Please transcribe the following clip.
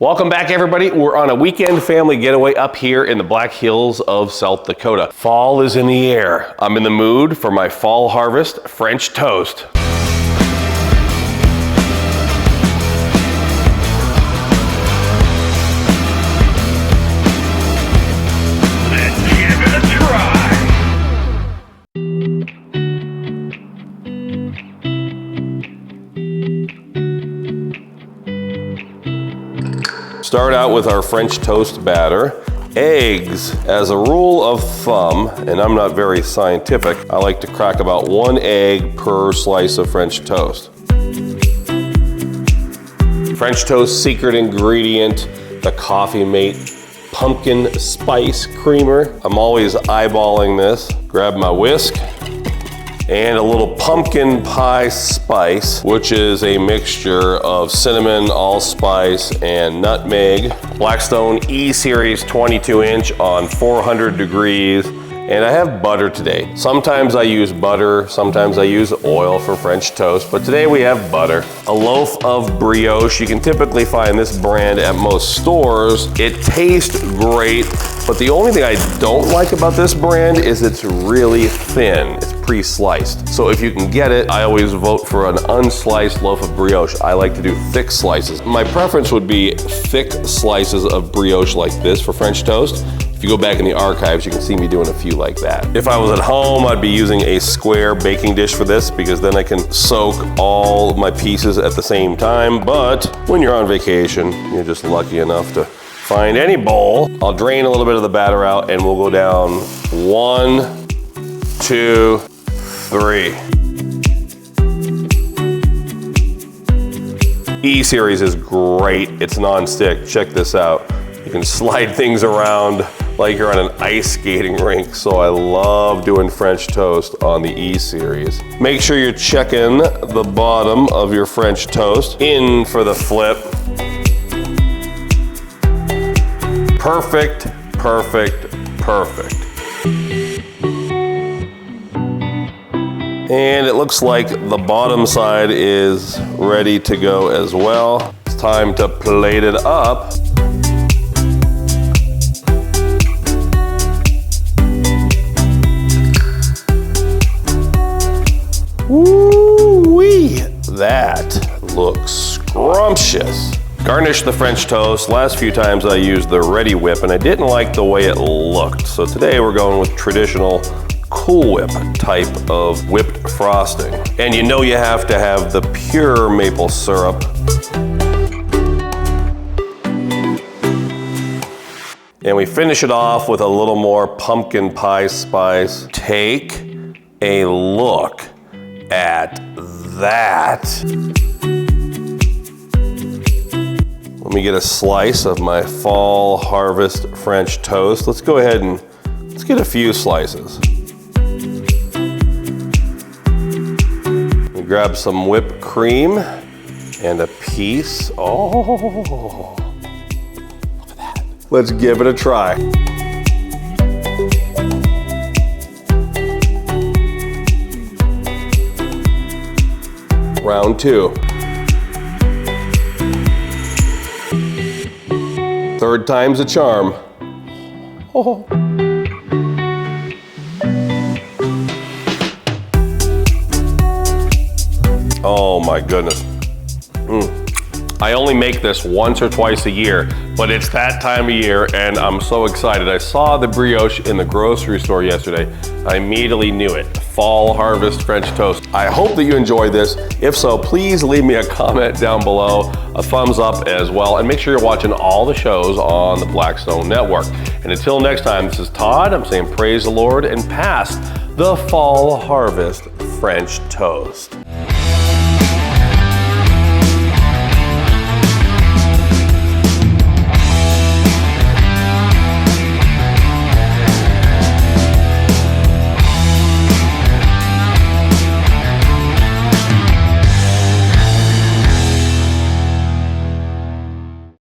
Welcome back, everybody. We're on a weekend family getaway up here in the Black Hills of South Dakota. Fall is in the air. I'm in the mood for my fall harvest French toast. Let's give it a try. Start out with our French toast batter. Eggs, as a rule of thumb, and I'm not very scientific, I like to crack about 1 egg per slice of French toast. French toast secret ingredient, the Coffee Mate pumpkin spice creamer. I'm always eyeballing this. Grab my whisk. And a little pumpkin pie spice, which is a mixture of cinnamon, allspice, and nutmeg. Blackstone E-Series 22-inch on 400 degrees. And I have butter today. Sometimes I use butter, sometimes I use oil for French toast, but today we have butter. A loaf of brioche. You can typically find this brand at most stores. It tastes great, but the only thing I don't like about this brand is it's really thin. It's pre-sliced. So if you can get it, I always vote for an unsliced loaf of brioche. I like to do thick slices. My preference would be thick slices of brioche like this for French toast. If you go back in the archives, you can see me doing a few like that. If I was at home, I'd be using a square baking dish for this because then I can soak all my pieces at the same time. But when you're on vacation, you're just lucky enough to find any bowl. I'll drain a little bit of the batter out and we'll go down 1, 2, 3. E-Series is great. It's non-stick. Check this out. You can slide things around like you're on an ice skating rink. So I love doing French toast on the E-Series. Make sure you're checking the bottom of your French toast. In for the flip. Perfect, perfect, perfect. And it looks like the bottom side is ready to go as well. It's time to plate it up. Woo-wee! That looks scrumptious. Garnish the French toast. Last few times I used the Ready Whip and I didn't like the way it looked. So today we're going with traditional Cool Whip type of whipped frosting. And you know you have to have the pure maple syrup. And we finish it off with a little more pumpkin pie spice. Take a look at that. Let me get a slice of my fall harvest French toast. Let's go ahead and let's get a few slices. We grab some whipped cream and a piece. Oh, look at that. Let's give it a try. Round 2. Third time's a charm. Oh. Oh my goodness. I only make this once or twice a year, but it's that time of year and I'm so excited. I saw the brioche in the grocery store yesterday. I immediately knew it. Fall harvest French toast. I hope that you enjoyed this. If so, please leave me a comment down below, a thumbs up as well, and make sure you're watching all the shows on the Blackstone Network. And until next time, this is Todd. I'm saying praise the Lord and pass the fall harvest French toast.